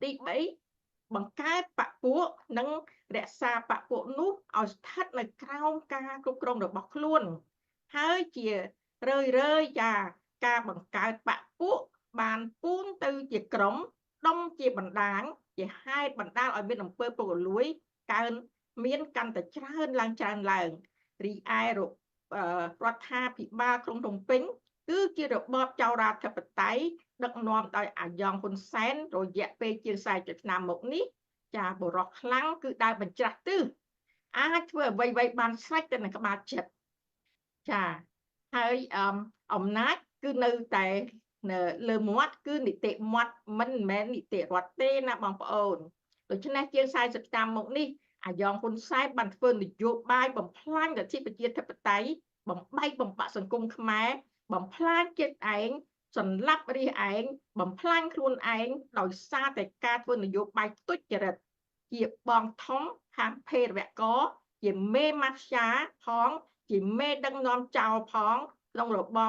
ទី3បង្កើតបកពួកនិងរក្សាបកពួកនោះឲ្យស្ថិតនៅក្រោមការគ្រប់គ្រងរបស់ខ្លួនហើយជារឿយការបង្កើតបកពួកបានពូនទៅជាក្រុមដុំជាបណ្ដាញជាហេតុបណ្ដាលឲ្យមានអំពើពុករលួយកើនមានកាន់តែច្រើនឡើងរីឯរដ្ឋាភិបាលក្រុងភ្នំពេញគឺជារបបចៅរដ្ឋាធិបតេយ្យដឹកនាំដោយអាយ៉ងហ៊ុនសែនរយៈពេលជាង40ឆ្នាំមកនេះចាបរោះខ្លាំងគឺដើរបញ្ច្រាស់ទិសអាចធ្វើអ្វីៗបានស្រេចទៅនឹងក្បាលចិត្តចាហើយអំណាចគឺនៅតែនៅលើមាត់គឺនីតិមាត់មិនមែននីតិរដ្ឋទេណាបងប្អូនដូច្នេះជាង40ឆ្នាំមកនេះអាយ៉ងហ៊ុនសែនបានធ្វើនយោបាយបំផ្លាញលទ្ធិប្រជាធិបតេយ្យបំបែកបំបាក់សង្គមខ្មែរបំផ្លាញជាតិឯងសន្លប់រាជឯងបំផ្លាញខ្លួនឯងដោយសារតែការធ្វើនយោបាយទុច្ចរិតជាបងធំខាងភេរវករជាមេម៉ាហ្វៀផងជាមេដឹកនាំចោលផងក្នុងរបប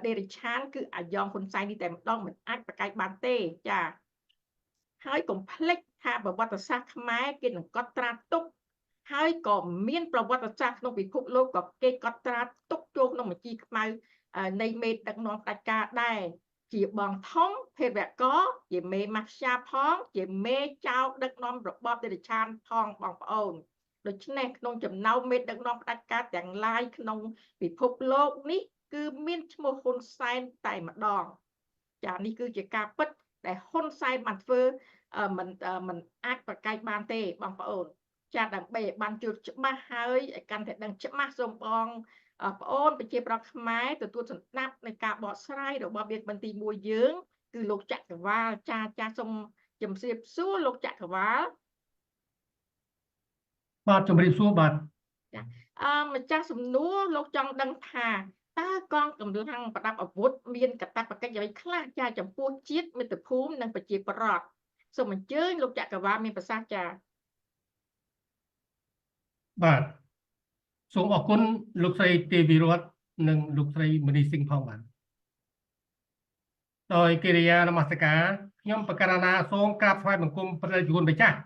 ដេរិឆានគឺអាយ៉ងហ៊ុនសែននេះតែម្ដងមិនអាចប្រកែកបានទេចាហើយកុំភ្លេចថាប្រវត្តិសាស្ត្រខ្មែរគេនឹងកត់ត្រាទុកហើយក៏មានប្រវត្តិសាស្ត្រក្នុងពិភពលោកក៏គេកត់ត្រាទុកចូលក្នុងបញ្ជីខ្មៅនៃមេដឹកនាំផ្ដាច់ការដែរជាបងធំភេរវករជាមេម៉ាហ្វៀផងជាមេចៅដឹកនាំរបបដេរិឆានផងបងប្អូនដូច្នេះក្នុងចំណោមមេដឹកនាំផ្ដាច់ការទាំងឡាយក្នុងពិភពលោកនេះគឺមានឈ្មោះហ៊ុនសែនតែម្ដងចានេះគឺជាការពិតដែលហ៊ុនសែនបានធ្វើមិនអាចប្រកែកបានទេបងប្អូនចាដើម្បីឲ្យបានជួបច្បាស់ហើយឲ្យកាន់តែដឹងច្បាស់សូមបងប្អូនប្រជាប្រដ្ឋខ្មែរទទួលស្ដាប់នៃការបកស្រាយរបស់វាគ្មិនទី1យើងគឺលោកចក្រវាលចាសូមជំរាបសួរលោកចក្រវាលបាទជំរាបសួរបាទចាម្ចាស់សំណួរលោកចង់ដឹងថាតើកងកម្លាំងប្រដាប់អាវុធមានកាតព្វកិច្ចអ្វីខ្លះចាចំពោះជាតិមាតុភូមិនិងប្រជាពលរដ្ឋសូមអញ្ជើញលោកចក្រវាលមានប្រសាសន៍ចាបាទសូមអរគុណលោកស្រីទេវីរតនិងលោកស្រីមនីសិង្ហផងបាទដោយកិរិយានមស្ការខ្ញុំបកករណាសូមក្រាបថ្វាយបង្គំព្រះរាជគុណម្ចាស់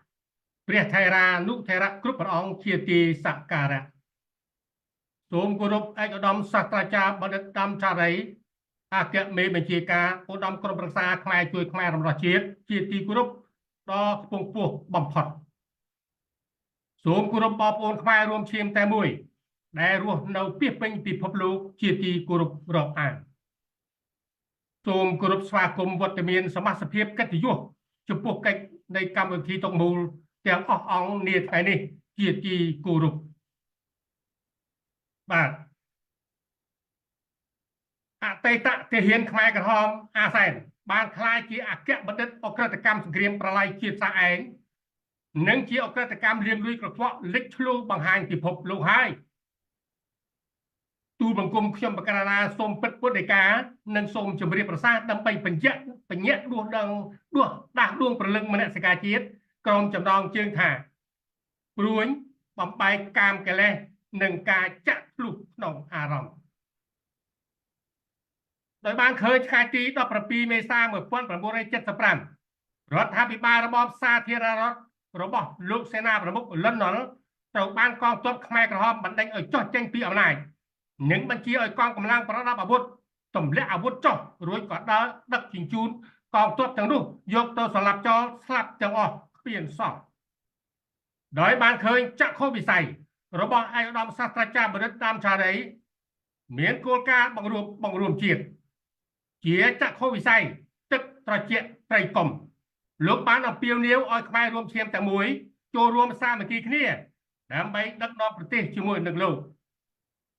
ព្រះថេរានុថេរៈគ្រប់ព្រះអង្គជាទីសក្ការៈសូមគោរពឯកឧត្តមសាស្ត្រាចារ្យបណ្ឌិតដាំឆារីអគ្គមេបញ្ជាការឧត្តមក្រុមប្រឹក្សាខ្មែរជួយខ្មែររំដោះជាតិជាទីគោរពដ៏ខ្ពង់ខ្ពស់បំផុតសូមគោរពបងប្អូនខ្មែររួមឈាមតែមួយដែលរស់នៅពាសពេញពិភពលោកជាទីគោរពរាប់អានសូមគោរពស្វាគមន៍វត្តមានសមាជិកភាពកិត្តិយសចំពោះកិច្ចនៃកម្មវិធីតុកមូលទាំងអស់អង្គនាថ្ងៃនេះជាទីគោរពបាទអតីតទាហានខ្មែរក្រហមអាសែនបានក្លាយជាអគ្គបណ្ឌិតអក្រិតកម្មសង្គ្រាមប្រល័យជាតិសាសន៍ឯងនិងជាអក្រិតកម្មលាងលុយក្រខ្វក់លេចធ្លោបង្ហាញពិភពលោកហើយទូលបង្គំខ្ញុំបកករណាសូមពិតពុទ្ធដីកានិងសូមជម្រាបប្រសាសន៍ដើម្បីបញ្ជាក់ដួសដាស់ដួងប្រលឹងមនសិការជាតិក្រុមចំណងជើងថាព្រួញបំបែកកាមកិលេសនិងការចាក់ធ្លុះក្នុងអារម្មណ៍ដោយបានឃើញថ្ងៃទី17មេសា1975រដ្ឋាភិបាលរបបសាធារណរដ្ឋរបស់លោកសេនាប្រមុខលន់នល់ត្រូវបានកងទ័ពខ្មែរក្រហមបណ្ដេញឲ្យចុះចេញពីអំណាចនិងបញ្ជាឲ្យកងកម្លាំងប្រដាប់អាវុធទម្លាក់អាវុធចុះរួចក៏ដឹកជញ្ជូនកងទ័ពទាំងនោះយកទៅសម្លាប់ចោលស្លាប់ទាំងអស់គ្មានសល់ដោយបានឃើញចក្ខុវិស័យរបស់ឯកឧត្តមសាស្ត្រាចារ្យបណ្ឌិតតាមឆារីមានគោលការណ៍បង្រួមជាតិជាចក្ខុវិស័យទឹកត្រជាក់ត្រីកុំលោកបានអំពាវនាវឲ្យខ្មែររួមឈាមទាំងមួយចូលរួមសាមគ្គីគ្នាដើម្បីដឹកនាំប្រទេសជាមួយនឹងលោក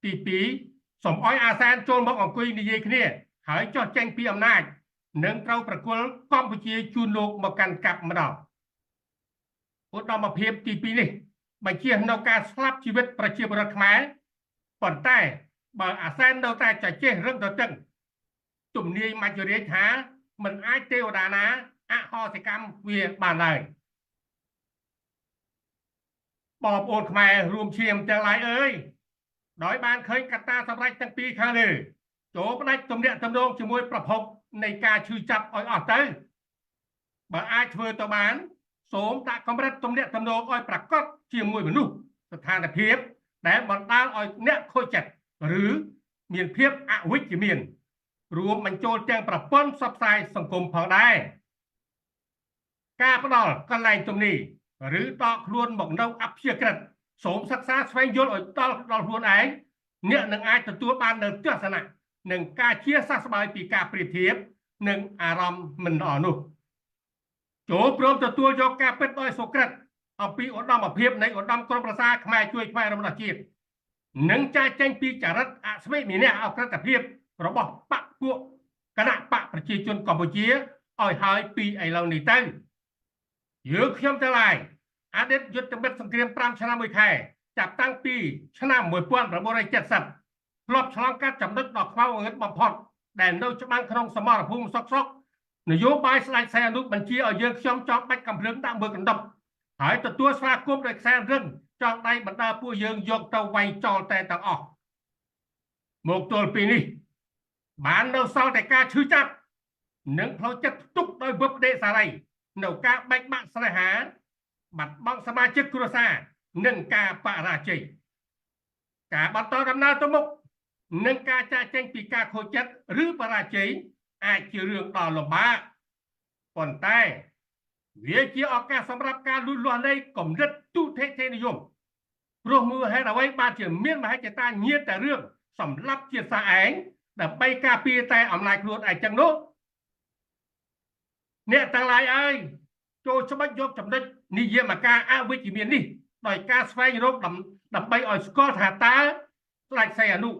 ទី2សូមឲ្យអាស៊ានចូលមកអង្គុយនិយាយគ្នាហើយចុះចេញពីអំណាចនិងត្រូវប្រគល់កម្ពុជាជូនលោកមកកាន់កាប់ម្ដងឧត្តមភាពទី2នេះបញ្ជានៅការស្លាប់ជីវិតប្រជាពលរដ្ឋខ្មែរប៉ុន្តែបើអាស៊ាននៅតែចចេះរឹងទទឹងទំនាយមច្ចរាជថាមិនអាចទេវតាណាអហោសិកម្មវាបានឡើយបងប្អូនខ្មែររួមឈាមទាំងឡាយអើយដោយបានឃើញកត្តាសម្រេចទាំងពីរខាងលើចូលផ្ដាច់ទំនាក់ទំនងជាមួយប្រភពនៃការឈឺចាប់ឲ្យអស់ទៅ បើអាចធ្វើទៅបានសូមដាក់កម្រិតទំនាក់ទំនងឲ្យប្រកបជាមួយមនុស្សស្ថានភាពដែលបណ្ដាលឲ្យអ្នកខូចចិត្តឬមានភាពអវិជ្ជមានរួមបញ្ចូលទាំងប្រព័ន្ធផ្សព្វផ្សាយសង្គមផងដែរការផ្ដល់កន្លែងទំនេរឬតកខ្លួនមកនៅអព្យាក្រឹតសូមសិក្សាស្វែងយល់ឲ្យដល់ខ្លួនឯងអ្នកនឹងអាចទទួលបាននូវទស្សនៈនិងការជាសះស្បើយពីការប្រៀបធៀបនិងអារម្មណ៍មិនល្អនោះចូលព្រមទទួលយកការពិតដោយសុក្រិតអំពីឧត្តមភាពនៃឧត្តមក្រុមប្រឹក្សាខ្មែរជួយខ្មែររបស់ជាតិនិងចាយចេញពីចរិតអស្មិមានៈអក្រិតភាពរបស់បកពួកគណៈបកប្រជាជនកម្ពុជាឲ្យហើយពីឥឡូវនេះទៅយើងខ្ញុំទាំងឡាយអតីតយុទ្ធមិត្តសង្គ្រាម5ឆ្នាំ1ខែចាប់តាំងពីឆ្នាំ1970ធ្លាប់ឆ្លងកាត់ចំណុចដ៏ខ្មៅងងឹតបំផុតដែលនៅច្បាំងក្នុងសមរភូមិសុកនយោបាយស្ដេចសែនអនុបញ្ជាឲ្យយើងខ្ញុំចង់បាច់កំភ្លើងដាក់មើលកណ្ដុបហើយទទួលស្វាគមន៍ដោយខ្សែរឹងចង់ដៃបណ្ដាពួកយើងយកទៅវាយចោលតែទាំងអស់មកទល់ពេលនេះបាននៅសល់តែការឈឺចាប់និងផ្លូវចិត្តផ្ទុកដោយវឹបដេសារីនៅការបែកបាក់ស្នេហាបាត់បង់សមាជិកគ្រួសារនិងការបរាជ័យការបន្តដំណើរទៅមុខនិងការចាកចេញពីការខូចចិត្តឬបរាជ័យអាចជារឿងដ៏លំបាកប៉ុន្តែវាជាឱកាសសម្រាប់ការលូតលាស់នៃគំនិតទុតិយនិយមព្រោះមើលហេតុអ្វីបានជាមានមហិច្ឆតាញាតតែរឿងសម្លាប់ជាតិសាសន៍ឯងដើម្បីការពារតែអំណាចខ្លួនឯងចឹងនោះអ្នកទាំងឡាយអើយចូលច្បាច់យកចំណុចនិយមការអវិជ្ជមាននេះដោយការស្វែងរកដើម្បីឲ្យស្គាល់ថាតើស្ដេចសីហនុ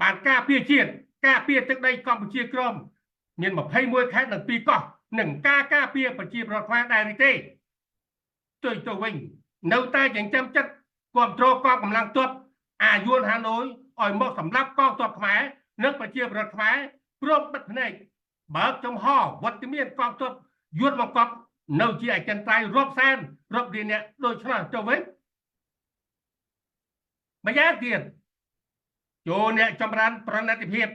បានការពារជាតិការពារទឹកដីកម្ពុជាក្រមមាន21ខេត្តនិង2កោះនិងការពារប្រជាប្រដ្ឋខ្មែរដែរឬទេទៅវិញនៅតែចិញ្ចឹមចិត្តគ្រប់គ្រងកងកម្លាំងទ័ពអាយួនហាណូយឲ្យមកសម្លាប់កងទ័ពខ្មែរនិងប្រជាប្រដ្ឋខ្មែរព្រមបិទភ្នែកបើកចំហវត្តមានកងទ័ពយួនមកកប់នៅជាអចិន្ត្រៃយ៍រាប់សែនរាប់លានអ្នកដូច្នោះទៅវិញម្យ៉ាងទៀតចូលអ្នកចម្រើនប្រណិតភាព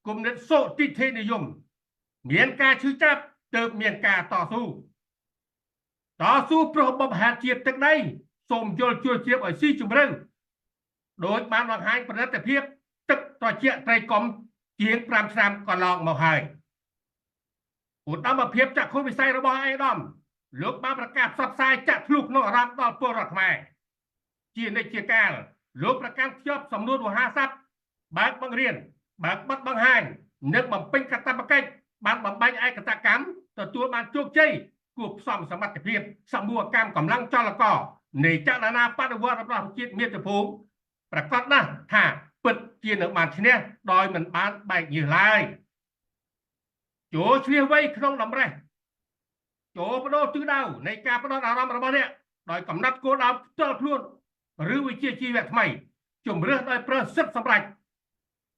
គុណិតសុតិធិនិយមមានការឈឺចាប់ទើបមានការតស៊ូព្រោះបបហាជាតិទឹកដីសូមយល់ជួយជ្រាបឲ្យស៊ីជម្រៅដោយបានបង្ហាញប្រណិតភាពទឹកត្រជាក់ត្រីកុំជាង5ឆ្នាំកន្លងមកហើយឧត្តមភាពចក្ខុវិស័យរបស់ឯកឧត្តមលោកបានប្រកាសផ្សព្វផ្សាយចាក់ធ្លុះក្នុងអារម្មណ៍ដល់ពលរដ្ឋខ្មែរជានិច្ចជាកាលលោកប្រកាន់ខ្ជាប់សំណួរវោហារស័ព្ទបើកបង្រៀនបើកបទបង្ហាញនិងបំពេញកាតព្វកិច្ចបានបំបែកឯកតកម្មទទួលបានជោគជ័យគួបផ្សំសមត្ថភាពសមូហកម្មកម្លាំងចលករនៃចលនាបដិវត្តរបស់ជាតិមាតុភូមិប្រកាសណាស់ថាពិតជានឹងបានឈ្នះដោយមិនបានបែកញើសឡើយចូលឆ្លៀសវៃក្នុងតម្រេះចូលបដូរទិសដៅនៃការផ្ដោតអារម្មណ៍របស់អ្នកដោយកំណត់គោលដៅផ្ទាល់ខ្លួនឬវិជ្ជាជីវៈថ្មីជំរឿសដោយប្រើសិទ្ធិសម្រេច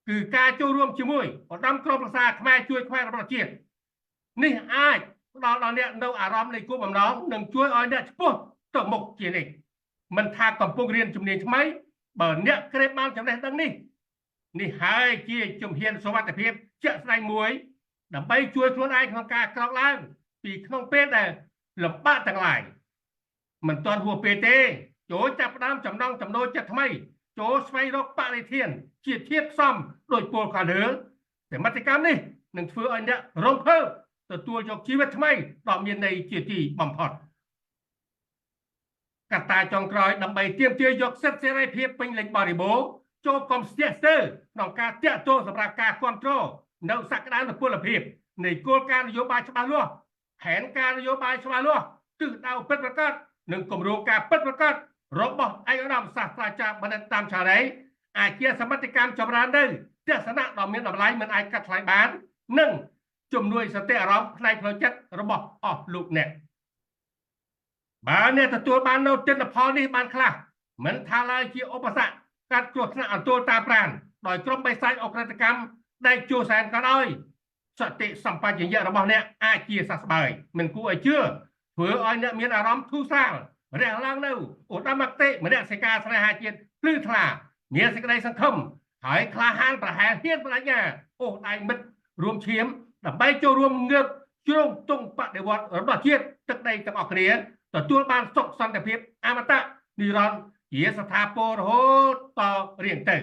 គឺការចូលរួមជាមួយឧត្តមក្រុមប្រឹក្សាខ្មែរជួយខ្មែររបស់ជាតិនេះអាចផ្ដល់ដល់អ្នកនៅអារម្មណ៍នៃគោលបំណងនិងជួយឲ្យអ្នកឆ្ពោះទៅមុខជានិច្ចមិនថាកំពុងរៀនជំនាញថ្មីបើអ្នកក្រេបបានចំណេះដឹងនេះហើយជាជំហានសុវត្ថិភាពជាក់ស្ដែងមួយដើម្បីជួយខ្លួនឯងក្នុងការក្រោកឡើងពីក្នុងពេលដែលលំបាកទាំងឡាយមិនទាន់ហួសពេលទេចូលចាប់ផ្ដើមចំណងចំណូលចិត្តថ្មីចូលស្វែងរកបរិធានជាធាតុផ្សំដោយពលខាងលើតែមតិកម្មនេះនឹងធ្វើឲ្យអ្នករងភើបទទួលយកជីវិតថ្មីដ៏មានន័យជាទីបំផុតកត្តាចុងក្រោយដើម្បីទាមទារយកសិទ្ធិសេរីភាពពេញលេញបរិបូរណ៍ចូលកុំស្ទាក់ស្ទើរក្នុងការតាក់ទងសម្រាប់ការគ្រប់គ្រងនៅសក្តានុពលភាពនៃគោលការណ៍នយោបាយច្បាស់លាស់ផែនការនយោបាយច្បាស់លាស់ទិសដៅពិតប្រាកដនិងគម្រោងការពិតប្រាកដរបស់ឯកឧត្តមសាស្ត្រាចារ្យបណ្ឌិតតាមឆារីអាចជាសមិទ្ធកម្មចម្រើននៅទស្សនៈដ៏មានតម្លៃមិនអាចកាត់ថ្លៃបាននិងជំនួយសតិអារម្មណ៍ផ្នែកផ្លូវចិត្តរបស់អស់លោកអ្នកបើអ្នកទទួលបាននៅទិន្នផលនេះបានខ្លះមិនថាឡើយជាឧបសគ្គកាត់គ្រោះថ្នាក់អន្ទោលតាមប្រាណដោយក្រុមបិសាចអក្រិតកម្មដែលជួសែនក៏ដោយសតិសម្បជញ្ញៈរបស់អ្នកអាចជាសះស្បើយមិនគួរឲ្យជឿធ្វើឲ្យអ្នកមានអារម្មណ៍ធូរស្រាលរះឡើងនៅឧត្តមគតិមនសិការស្នេហាជាតិភ្លឺថ្លាមានសេចក្តីសង្ឃឹមហើយក្លាហានប្រហែលហ៊ានបញ្ញាអូសដៃមិត្តរួមឈាមដើម្បីចូលរួមងើប ជ្រុងទង់បដិវត្តរបស់ជាតិទឹកដីទាំងអស់គ្នាទទួលបានសុខសន្តិភាពអមតៈនិរន្តរ៍ជាស្ថាពររហូតតរៀងទៅ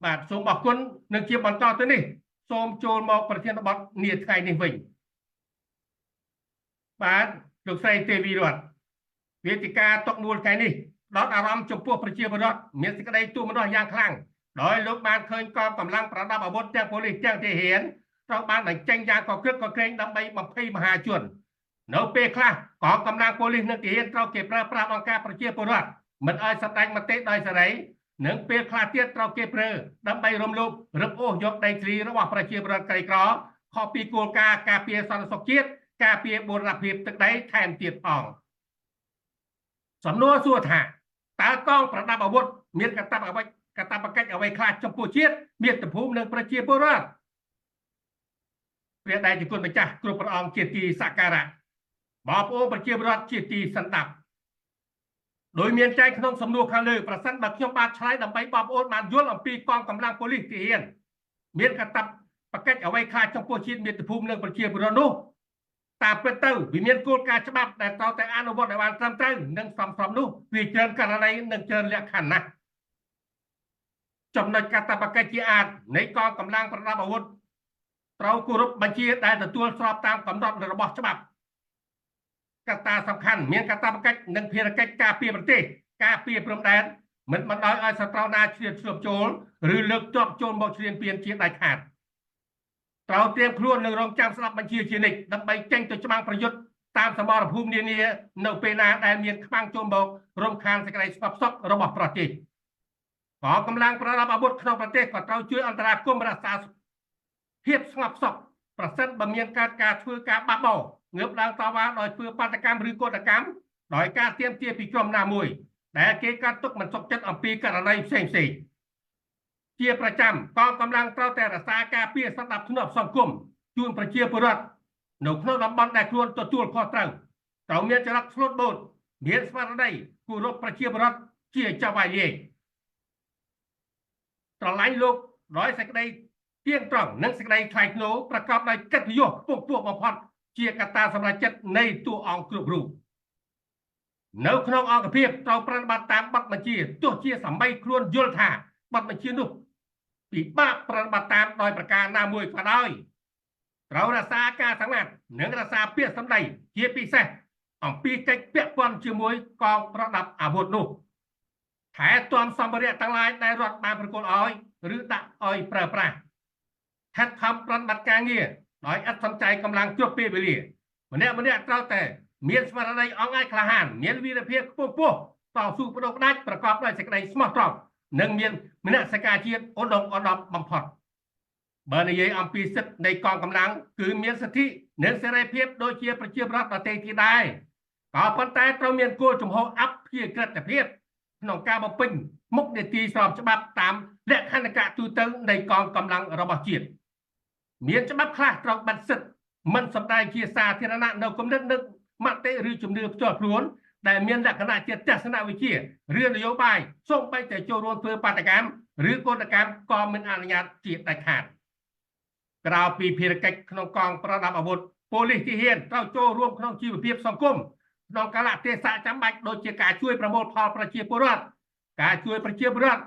បាទសូមអរគុណនឹងជាបន្តទៅនេះសូមចូលមកប្រធានបទនាថ្ងៃនេះវិញបាទលោកស្រីទេវីរតវេទិកាតុកមូលថ្ងៃនេះដល់អារម្មណ៍ចំពោះប្រជាពលរដ្ឋមានសេចក្តីទូមនោះយ៉ាងខ្លាំងដោយលោកបានឃើញកងកម្លាំងប្រដាប់អាវុធទាំងប៉ូលីសទាំងទាហានត្រូវបានបញ្ចេញយ៉ាងកក្រឹកកក្រែងដើម្បីបំភ័យមហាជននៅពេលខ្លះកងកម្លាំងប៉ូលីសនិងទាហានត្រូវគេប្រើប្រាស់អង្គការប្រជាពលរដ្ឋមិនឲ្យសម្ដែងមតិដោយសេរីនិងពេលខ្លះទៀតត្រូវគេប្រើដើម្បីរំលោភរឹបអូសយកដីធ្លីរបស់ប្រជាពលរដ្ឋក្រីក្រខុសពីគោលការណ៍ការពារសន្តិសុខជាតិការពារបូរណភាពទឹកដីថែមទៀតផងសំណួរសួរថាតើកងប្រដាប់អាវុធមានកាតព្វកិច្ចអ្វីខ្លះចំពោះជាតិមាតុភូមិនិងប្រជាពលរដ្ឋព្រះដែលជាគុណម្ចាស់គ្រប់ព្រះអង្គជាទីសក្ការៈបងប្អូនប្រជាពលរដ្ឋជាទីសន្តាប់ដោយមានចែងក្នុងសំណួរខាងលើប្រសិនបើខ្ញុំបានឆ្លើយដើម្បីបងប្អូនបានយល់អំពីកងកម្លាំងប៉ូលីសទាហានមានកាតព្វកិច្ចអ្វីខ្លះចំពោះជាតិមាតុភូមិនិងប្រជាពលរដ្ឋនោះតាមពិតទៅវាមានគោលការណ៍ច្បាប់ដែលត្រូវតែអនុវត្តឲ្យបានត្រឹមត្រូវនិងសមស្របនោះវាច្រើនករណីនិងច្រើនលក្ខខណ្ឌណាស់ចំណុចកាតព្វកិច្ចជាអាចនៃកងកម្លាំងប្រដាប់អាវុធត្រូវគោរពបញ្ជាដែលទទួលស្របតាមកំណត់របស់ច្បាប់កត្តាសំខាន់មានកាតព្វកិច្ចនិងភារកិច្ចការពារប្រទេសការពារព្រំដែនមិនបណ្ដោយឲ្យសត្រូវណាជ្រៀតជ្រាបចូលឬលើកទ័ពចូលមកឈ្លានពានជាដាច់ខាតត្រូវត្រៀមខ្លួននិងរងចាំស្ដាប់បញ្ជាជានិច្ចដើម្បីចេញទៅច្បាំងប្រយុទ្ធតាមសមរភូមិនានានៅពេលណាដែលមានខ្មាំងចូលមករំខានសេចក្តីស្ងប់សុខរបស់ប្រទេសកងកម្លាំងប្រដាប់អាវុធក្នុងប្រទេសក៏ត្រូវជួយអន្តរាគមន៍រក្សាភាពស្ងប់សុខប្រសិនបើមានការធ្វើការបះបោងើបឡើងតវ៉ាដោយធ្វើបាតកម្មឬកោតកម្មដោយការទាមទារពីក្រុមណាមួយដែលគេកាត់ទុកមិនសុខចិត្តអំពីករណីផ្សេងជាប្រចាំកងកម្លាំងត្រូវតែរក្សាការពារសន្តិភាពសង្គមជូនប្រជាពលរដ្ឋនៅក្នុងតំបន់ដែលខ្លួនទទួលខុសត្រូវមានចរិតស្លូតបូតមានស្មារតីគោរពប្រជាពលរដ្ឋជាចៅហ្វាយេស្រឡាញ់លោកដោយសេចក្តីទៀងត្រង់និងសេចក្តីថ្លៃថ្នូរប្រកបដោយកិត្តិយសខ្ពស់បំផុតជាកត្តាសម្រេចចិត្តនៃតួអង្គគ្រប់រូបនៅក្នុងអង្គភាពត្រូវប្រតិបត្តិតាមបទបញ្ជាទោះជាសម្បីខ្លួនយល់ថាបទបញ្ជានោះពិបាកប្រតិបត្តិតាមដោយប្រការណាមួយក៏ដោយត្រូវរក្សាការសម្ងាត់និងរក្សាពាក្យសម្ដីជាពិសេសអំពីកិច្ចពាក់ព័ន្ធជាមួយកងប្រដាប់អាវុធនោះថែទាំសម្ភារៈទាំងឡាយដែលរដ្ឋបានប្រគល់ឲ្យឬដាក់ឲ្យប្រើប្រាស់ខិតខំប្រតិបត្តិការងារដោយឥតសំចៃកម្លាំងគ្រប់ពេលវេលាម្នាក់ត្រូវតែមានស្មារតីអង់អាចក្លាហានមានវីរភាពខ្ពស់តស៊ូបដូរផ្ដាច់ប្រកបដោយសេចក្តីស្មោះត្រង់និងមានមនសិការជាតិឧត្តមបំផុតបើនិយាយអំពីសិទ្ធិនៃកងកម្លាំងគឺមានសិទ្ធិនិងសេរីភាពដូចជាប្រជាពលរដ្ឋដទៃទៀតដែរក៏ប៉ុន្តែត្រូវមានគោលជំហរអភិក្រិតភាពក្នុងការបំពេញមុខនីតិស្របច្បាប់តាមលក្ខន្តិកៈទូទៅនៃកងកម្លាំងរបស់ជាតិមានច្បាប់ខ្លះត្រូវបាត់សិទ្ធិមិនសម្ដែងជាសាធារណៈនៅគំនិតនិងមតិឬជំនឿផ្ទាល់ខ្លួនដែលមានលក្ខណៈជាទស្សនវិជ្ជាឬនយោបាយសូម្បីតែចូលរួមធ្វើបាតកម្មឬកោតកម្មក៏មិនអនុញ្ញាតជាដាច់ខាតក្រៅពីភារកិច្ចក្នុងកងប្រដាប់អាវុធប៉ូលីសទាហានត្រូវចូលរួមក្នុងជីវភាពសង្គមក្នុងកាលៈទេសៈចាំបាច់ដូចជាការជួយប្រមូលផលប្រជាពលរដ្ឋការជួយប្រជាពលរដ្ឋ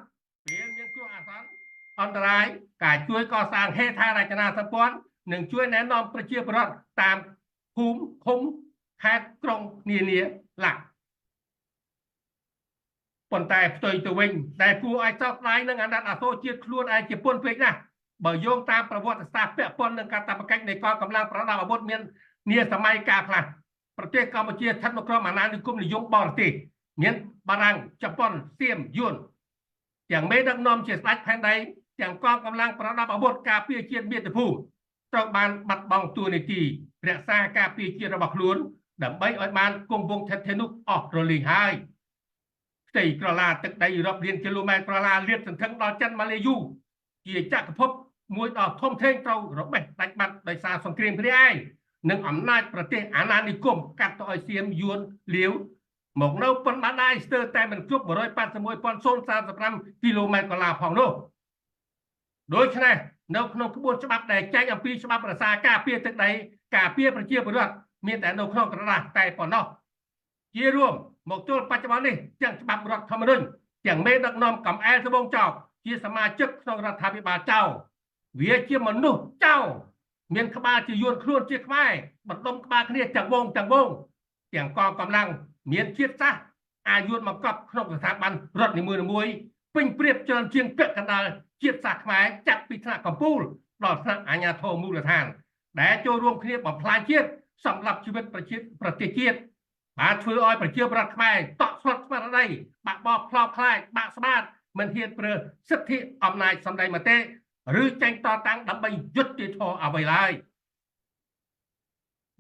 ពេលមានគ្រោះអាសន្នអន្តរាយការជួយកសាងហេដ្ឋារចនាសម្ព័ន្ធនិងជួយណែនាំប្រជាពលរដ្ឋតាមភូមិឃុំខេត្តក្រុងនានាឡាប៉ុន្តែផ្ទុយទៅវិញដែលគួរឲ្យសោកស្ដាយនឹងអាណត្តិអាសូរជាតិខ្លួនឯងជាពន្ធពេកណាស់បើយោងតាមប្រវត្តិសាស្ត្រពាក់ព័ន្ធនឹងកាតព្វកិច្ចនៃកងកម្លាំងប្រដាប់អាវុធមាននាសម័យកាលខ្លះប្រទេសកម្ពុជាស្ថិតនៅក្រោមអាណានិគមនិយមបរទេសមានបារាំងជប៉ុនសៀមយួនទាំងមេដឹកនាំជាស្ដេចផែនដីទាំងកងកម្លាំងប្រដាប់អាវុធការពារជាតិមាតុភូមិត្រូវបានបាត់បង់តួនាទីរក្សាការពារជាតិរបស់ខ្លួនដើម្បីឲ្យបានគង់វង្សស្ថិតនោះអស់រលីងហើយផ្ទៃក្រឡាទឹកដីរាប់លានគីឡូម៉ែត្រក្រឡាលាតសន្ធឹងដល់ចិនម៉ាឡេយូជាចក្រភពមួយដ៏ធំធេងត្រូវរបេះដាច់បាត់ដោយសារសង្គ្រាមគ្នាឯងនិងអំណាចប្រទេសអាណានិគមកាត់ទៅឲ្យសៀមយួនលាវមកនៅប៉ុនបាដាយស្ទើរតែមិនគ្រប់ 181.035 គីឡូម៉ែត្រកន្លះផងនោះដូច្នេះ នៅក្នុងក្បួនច្បាប់ដែលចែងអំពីច្បាប់រក្សាការពារទឹកដីការពារប្រជាពលរដ្ឋមានតែនៅក្នុងក្រដាសតែប៉ុណ្ណោះជារួមមកទល់បច្ចុប្បន្ននេះទាំងច្បាប់រដ្ឋធម្មនុញ្ញទាំងមេដឹកនាំកំអែលត្បូងចោលជាសមាជិកក្នុងរដ្ឋាភិបាលចោលវាជាមនុស្សចោលមានក្បាលជាយួនខ្លួនជាខ្មែរបណ្ដុំក្បាលគ្នាទាំងវងទាំងកងកម្លាំងមានជាតិសាសន៍អាយុមកកប់ក្នុងស្ថាប័នរដ្ឋនីមួយៗពេញព្រៀបច្រើនជាងពាក់កណ្ដាលជាតិសាសន៍ខ្មែរចាប់ពីថ្នាក់កម្ពុជាដល់ថ្នាក់អាជ្ញាធរមូលដ្ឋានដែលចូលរួមគ្នាបំផ្លាញជាតិសម្រាប់ជីវិតប្រទេសជាតិបានធ្វើឲ្យប្រជាពលរដ្ឋខ្មែរតក់ស្លុតស្មារតីបាក់បោកផ្លោបខ្លាចបាក់ស្បាតមិនហ៊ានប្រើសិទ្ធិអំណាចសម្ដែងមតិឬចេញតតាំងដើម្បីយុត្តិធម៌អ្វីឡើយ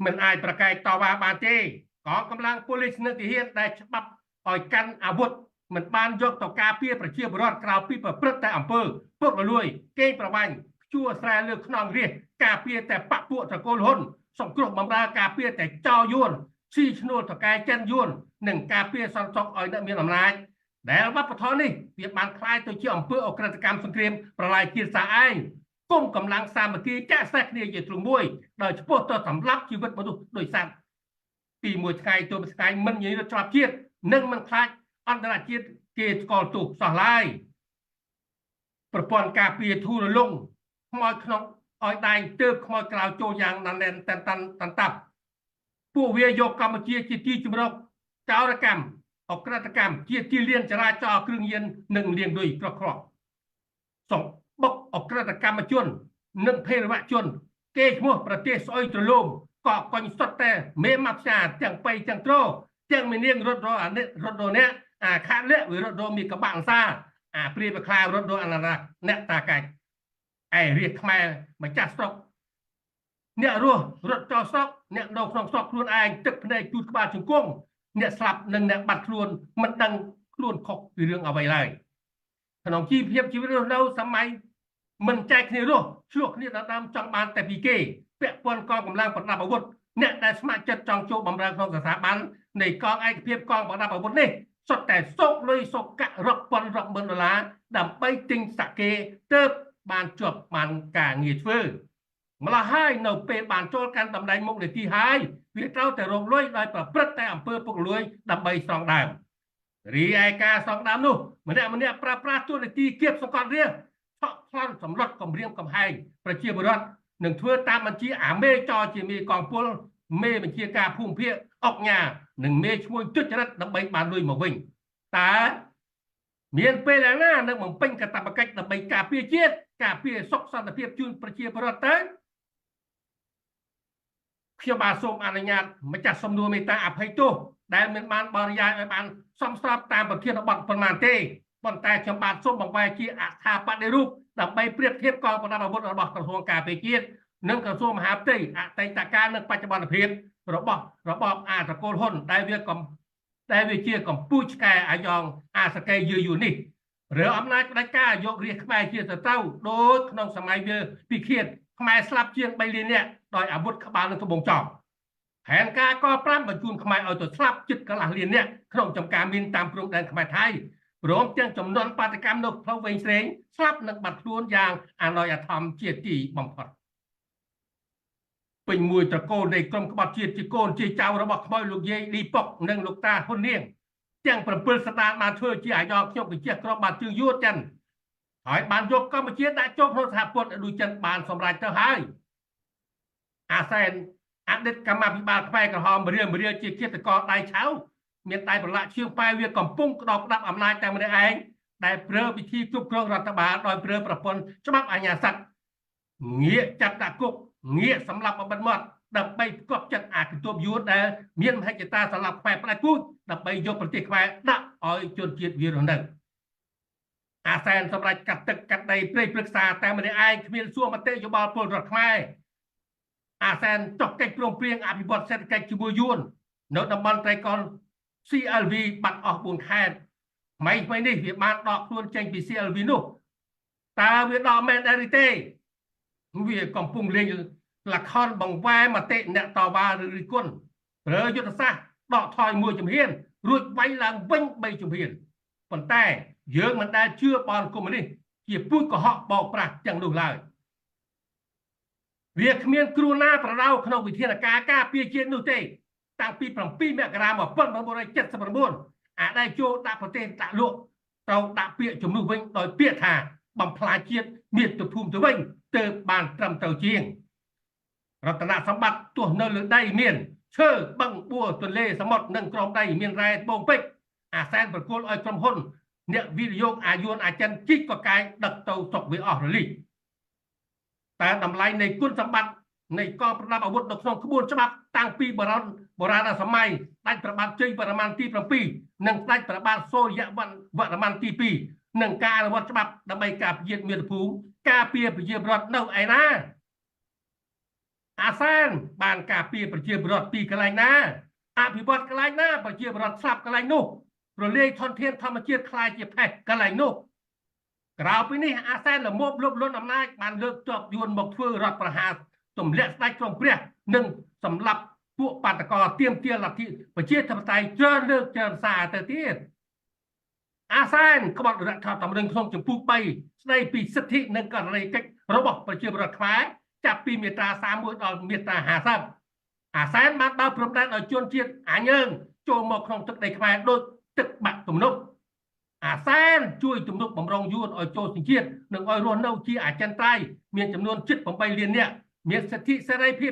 មិនអាចប្រកែកតវ៉ាបានទេកងកម្លាំងប៉ូលីសនិងទាហានដែលច្បាប់ឲ្យកាន់អាវុធមិនបានយកទៅការពារប្រជាពលរដ្ឋក្រៅពីប្រព្រឹត្តតែអំពើពុករលួយកេងប្រវ័ញ្ចជួស្រែលើខ្នងរាជការពារតែបពពួកត្រកូលហ៊ុនសង្គ្រោះបំរើការពារតែចោយួនស៊ីឈ្នួលតកែចិនយួននិងការពារសន្តិសុខឲ្យអ្នកមានអំណាចដែលវប្បធម៌នេះវាបានคล้ายទៅជាអំពើអក្រិតកម្មសង្គ្រាមប្រឡាយជាតិសាសឯងគុំកម្លាំងសាមគ្គីចាក់សេះគ្នាជាទ្រង់មួយដោយឆ្ពោះទៅសម្លាប់ជីវិតមនុស្សដោយសត្វពីមួយថ្ងៃទៅមួយថ្ងៃមិននិយាយរត់ច្បាប់ជាតិនិងមិនខ្លាចអន្តរជាតិគេស្គាល់ទោសសោះឡើយប្រព័ន្ធការពារធូររលុងខ្មោចក្នុងឲ្យដៃទើបខ្មោចក្រៅចូលយ៉ាងណានែនតាន់តាប់ពួកវាយកកម្ពុជាជាទីជម្រកចោរកម្មអក្រិតកម្មជាទីលានចរាចរណ៍គ្រឿងញៀននិងលាងលុយក្រក់សំបុកអក្រិតកម្មជននិងភេរវជនគេឈ្មោះប្រទេសស្អុយត្រឡោមកកកុញសុទ្ធតែមេម៉ាប់សាទាំងបៃទាំងត្រទាំងមាននាងរត់រអានេះរត់រអ្នកអាខាក់លៈវិរត់រមីកបាក់សាអាព្រាបខ្លារត់រអនរៈអ្នកតាកាច់ឯរាជខ្មែរម្ចាស់ស្រុកអ្នករស់រត់ចោលស្រុកអ្នកនៅក្នុងស្រុកខ្លួនឯងទឹកភ្នែកជូតក្បាលជង្គង់អ្នកស្លាប់និងអ្នកបាត់ខ្លួនមិនដឹងខ្លួនខុសពីរឿងអ្វីឡើយក្នុងជីវិតរស់នៅសម័យមិនចែកគ្នារស់ឆ្លោះគ្នាដល់ដើមចង់បានតែពីគេពាក់ព័ន្ធកងកម្លាំងប្រដាប់អាវុធអ្នកដែលស្ម័គ្រចិត្តចង់ចូលបម្រើក្នុងស្ថាប័ននៃកងឯកភាពកងប្រដាប់អាវុធនេះសុទ្ធតែសោកលុយសោកកាក់រាប់ពាន់រាប់ម៉ឺនដុល្លារដើម្បីទិញសក្កេទើបបានជាប់បានការងារធ្វើម្ល៉េះហើយនៅពេលបានចូលកាន់តំណែងមុខនីតិហើយវាត្រូវតែរងលុយដោយប្រព្រឹត្តតែអំពើពុករលួយដើម្បីស្រង់ដើមរីឯការស្រង់ដើមនោះម្នាក់ប្រើប្រាស់ទូនីតិគៀបសង្កត់រាជឆក់ប្លន់សម្លុតគម្រាមកំហែងប្រជាពលរដ្ឋនឹងធ្វើតាមបញ្ជាអាមេចជាមេកងពលមេបញ្ជាការភូមិភាគអុកញ៉ានិងមេឈ្មោះទុច្ចរិតដើម្បីបានលុយមកវិញតើមានពេលណានឹងបំពេញកាតព្វកិច្ចដើម្បីការពារជាតិការពារសុខសន្តិភាពជូនប្រជាពលរដ្ឋទៅខ្ញុំបាទសូមអនុញ្ញាតម្ចាស់សំណួរមេត្តាអភ័យទោសដែលមិនបានបរិយាយឲ្យបានសមស្របតាមប្រធានបទប៉ុន្មានទេប៉ុន្តែខ្ញុំបាទសូមបង្វែរជាអថាបតិរូបដើម្បីប្រៀបធៀបកងប្រដាប់អាវុធរបស់ក្រសួងការពារជាតិនិងក្រសួងមហាផ្ទៃអតីតកាលនិងបច្ចុប្បន្នភាពរបស់របបអាត្រកូលហ៊ុនដែលវាជាកម្ពុជាឆ្កែអាយ៉ងអាសកេយឺនេះឬអំណាចផ្ដាច់ការយករាជខ្មែរជាសត្រូវដោយក្នុងសម័យវាពិឃាតខ្មែរស្លាប់ជាង3លាននាក់ដោយអាវុធក្បាលនិងត្បូងចោលផែនការក5បញ្ជូនខ្មែរឲ្យទៅស្លាប់ជិតកន្លះលាននាក់ក្នុងចំការមានតាមព្រំដែនខ្មែរថៃព្រមទាំងចំនួនបាតកម្មនៅផ្លូវវែងស្រេងស្លាប់និងបាត់ខ្លួនយ៉ាងអណយធម្មជាទីបំផុតពេញមួយត្រកូលនៃក្រុមក្បត់ជាតិជាកូនជាចៅរបស់ខ្មោចលោកយាយឌីប៉ុកនិងលោកតាហ៊ុននាងទាំង7សតានបានធ្វើជាអាយ៉ងខ្ញុំបញ្ជាក្រុមបាត់ជើងយួនចិនហើយបានយកកម្ពុជាដាក់ចូលក្នុងសហព័ន្ធដូចចិនបានសម្រេចទៅហើយអាសែនអតីតកម្មាភិបាលខ្មែរក្រហមរៀលជាគិតកោដៃឆៅមានដៃប្រឡាក់ឈៀងប៉ែវាកំពុងក្តោបក្តាប់អំណាចតែម្នាក់ឯងដែលប្រើវិធីគ្រប់គ្រងរដ្ឋបាលដោយប្រើប្រព័ន្ធច្បាប់អាជ្ញាស័ក្តិងាកចាប់ដាក់គុកងាកសម្លាប់បបិទមាត់ដើម្បីផ្គប់ចិត្តអាគន្ទប់យួនដែលមានមហិច្ឆតាសម្លាប់ខ្មែរផ្ដាច់ពូជដើម្បីយកប្រទេសខ្មែរដាក់ឲ្យជនជាតិវារស់នៅអាសែនសម្រាប់កាត់ទឹកកាត់ដីព្រៃព្រឹក្សាតែម្នាក់ឯងគ្មានសួរមតិយោបល់ពលរដ្ឋខ្មែរអាសែនចុះកិច្ចព្រមព្រៀងអភិវឌ្ឍសេដ្ឋកិច្ចជាមួយយួននៅតំបន់ត្រីកោណ CLV បាត់អស់4ខេត្តថ្មីនេះវាបានដកខ្លួនចេញពី CLV នោះតើវាដកមែនដែរទេវាកំពុងលេងល្ខោនបង្វែរមតិអ្នកតវ៉ាឬរិះគន់ប្រើយុទ្ធសាស្ត្រដកថយមួយជំហានរួចវាយឡើងវិញ3ជំហានប៉ុន្តែយើងមិនដែលជឿបនកុម្មុយនីសជាពូជកុហកបោកប្រាស់ទាំងនោះឡើយ វាគ្មានគ្រូណាប្រដៅក្នុងវិធានការការពារជាតិនោះទេតាំងពី7មករា1979អាដែលចូលដាក់ប្រទេសដាក់លក់ត្រូវដាក់ពាក្យជំនួសវិញដោយពាក្យថាបំផ្លាញជាតិមាតុភូមិទៅវិញទើបបានត្រឹមត្រូវជាងរតនសម្បត្តិទោះនៅលើដីមានឈើបឹងបួរទន្លេសមុទ្រនិងក្រោមដីមានរ៉ែត្បូងពេជ្រអាសែនប្រគល់ឲ្យក្រុមហ៊ុនអ្នកវិនិយោគអាយួនអាចិនជីកកកាយដឹកទៅស្រុកវាអស់រលីកតែតម្លៃនៃគុណសម្បត្តិនៃកងប្រដាប់អាវុធនៅក្នុងក្បួនច្បាប់តាំងពីបុរាណសម័យស្ដេចព្រះបាទជ័យវរ្ម័នទី7និងស្ដេចព្រះបាទសូរ្យវរ្ម័នទី2និងការអនុវត្តច្បាប់ដើម្បីការពារមាតុភូមិការពារប្រជាពលរដ្ឋនៅឯណាអាសែនបានការពារប្រជាពលរដ្ឋពីកន្លែងណាអភិវឌ្ឍកន្លែងណាប្រជាពលរដ្ឋស្លាប់កន្លែងនោះរលាយធនធានធម្មជាតិខ្លាយជាផេះកន្លែងនោះក្រៅពីនេះអាសែនល្មមលុបលន់អំណាចបានលើកទ័ពយួនមកធ្វើរដ្ឋប្រហារទម្លាក់ស្ដេចក្រុងព្រះនិងសម្លាប់ពួកបាតកោទាមទារលទ្ធិប្រជាធិបតេយ្យច្រើនលើកច្រើនសារទៅទៀតអាសែនក្បត់រដ្ឋធម្មនុញ្ញក្នុងចំពោះ3ស្ដីពីសិទ្ធិនិងករណីកិច្ចរបស់ប្រជាពលរដ្ឋខ្មែរចាប់ពីមាត្រា31ដល់មាត្រា50អាសែនបានបើកព្រំដែនឲ្យជនជាតិអាញើងចូលមកក្នុងទឹកដីខ្មែរដោយទឹកបាក់ទំនប់អាសែនជួយទំនុកបំរុងយួនឲ្យចូលជាតិនិងឲ្យរស់នៅជាអចិន្ត្រៃយ៍មានចំនួនជិត8លាននាក់មានសិទ្ធិសេរីភាព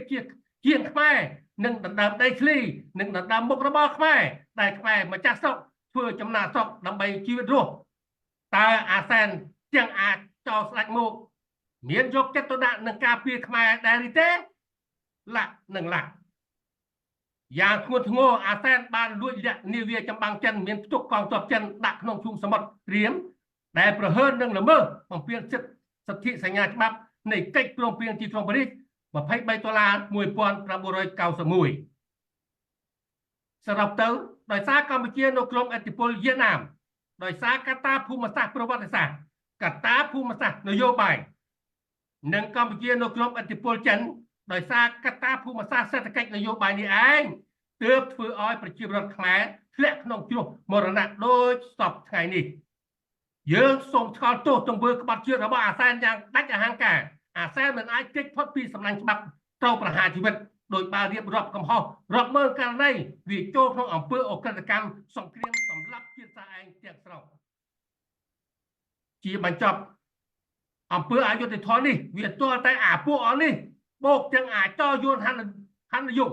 ជាងខ្មែរនិងដណ្ដើមដីធ្លីនិងដណ្ដើមមុខរបរខ្មែរដែលខ្មែរម្ចាស់ស្រុកធ្វើចំណាកស្រុកដើម្បីជីវិតរស់តើអាសែនទាំងអាចចោលស្ដេចមកមានយកចិត្តទុកដាក់នឹងការពារខ្មែរដែរឬទេលាក់នឹងលាក់យ៉ាងធ្ងន់ធ្ងរអាសែនបានលួចលាក់នាវាចម្បាំងចិនមានផ្ទុកកងទ័ពចិនដាក់ក្នុងឈូងសមុទ្ររៀមដែលប្រហើននឹងល្មើសបំពានសិទ្ធិសញ្ញាច្បាប់នៃកិច្ចព្រមព្រៀងទីក្រុងប៉ារីស$23,1991សរុបទៅដោយសារកម្ពុជានៅក្រោមឥទ្ធិពលវៀតណាមដោយសារកត្តាភូមិសាស្ត្រប្រវត្តិសាស្ត្រកត្តាភូមិសាស្ត្រនយោបាយនិងកម្ពុជានៅក្រោមឥទ្ធិពលចិនដោយសារកត្តាភូមិសាស្ត្រសេដ្ឋកិច្ចនយោបាយនេះឯងទើបធ្វើឲ្យប្រជាពលរដ្ឋខ្មែរធ្លាក់ក្នុងគ្រោះមរណៈដូចសពថ្ងៃនេះយើងសូមថ្កោលទោសទង្វើក្បត់ជាតិរបស់អាសែនយ៉ាងដាច់អហង្ការអាសែនមិនអាចគេចផុតពីសំណាញ់ច្បាប់ត្រូវប្រហារជីវិតដោយបើរៀបរាប់កំហុសរាប់ម៉ឺនករណីវាចូលក្នុងអំពើអក្រិតកម្មសង្គ្រាមសម្លាប់ជាតិសាសន៍ឯងទាំងស្រុងជាបញ្ចប់អំពើអយុត្តិធម៌នេះវាទាល់តែអាពួកអស់នេះបូកទាំងអាចោយួនហនយុ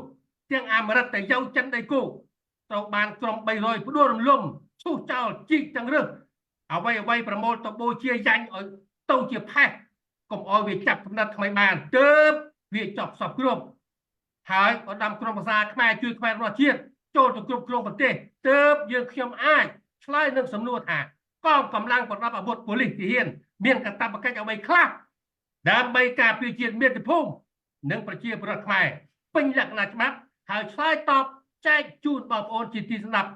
ទាំងអាមេរិកតែយកចិនដីគោត្រូវបានក្រុម300ផ្ដួលរំលំឈូសចោលជីកទាំងរឹសអ្វីប្រមូលទៅបូជាយ៉ាញ់ឲ្យទៅជាផេះកុំឲ្យវាចាប់កំណត់ថ្មីបានទើបវាចប់សពគ្រប់ហើយឧត្តមក្រុមប្រឹក្សាខ្មែរជួយខ្មែររបស់ជាតិចូលទៅគ្រប់គ្រងប្រទេសទើបយើងខ្ញុំអាចឆ្លើយនឹងសំណួរថាកងកម្លាំងប្រដាប់អាវុធប៉ូលីសទាហានមានកាតព្វកិច្ចអ្វីខ្លះដើម្បីការពារជាតិមាតុភូមិនិងប្រជាពលរដ្ឋខ្មែរពេញលក្ខណៈច្បាប់ហើយឆ្លើយតបចែកជូនបងប្អូនជាទីស្ដាប់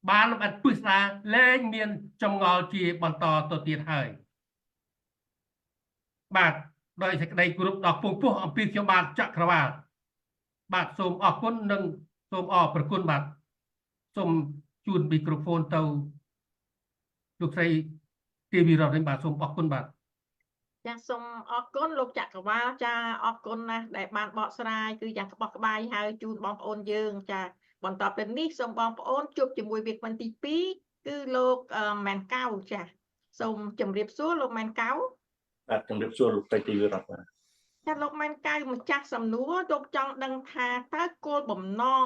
បានលម្អិតពិស្ដារលែងមានចម្ងល់ជាបន្តទៅទៀតហើយបាទដោយសេចក្តីគោរពដល់ពងពោះអំពីខ្ញុំបាទចក្រវាលបាទសូមអរគុណនិងសូមអរព្រគុណបាទសូមជូនមីក្រូហ្វូនទៅលោកស្រីទេវីរតវិញបាទសូមអរគុណបាទចាសូមអរគុណលោកចក្រវាលចាអរគុណណាស់ដែលបានបកស្រាយគឺយ៉ាងក្បោះក្បាយហើយជូនបងប្អូនយើងចាបន្តទៅនេះសូមបងប្អូនជួបជាមួយវាគ្មិនទី2គឺលោកម៉ែនកៅចាសូមជម្រាបសួរលោកម៉ែនកៅបាទជម្រាបសួរលោកស្រីទេវីរតបាទចាលោកម៉ែនកៅម្ចាស់សំណួរលោកចង់ដឹងថាតើគោលបំណង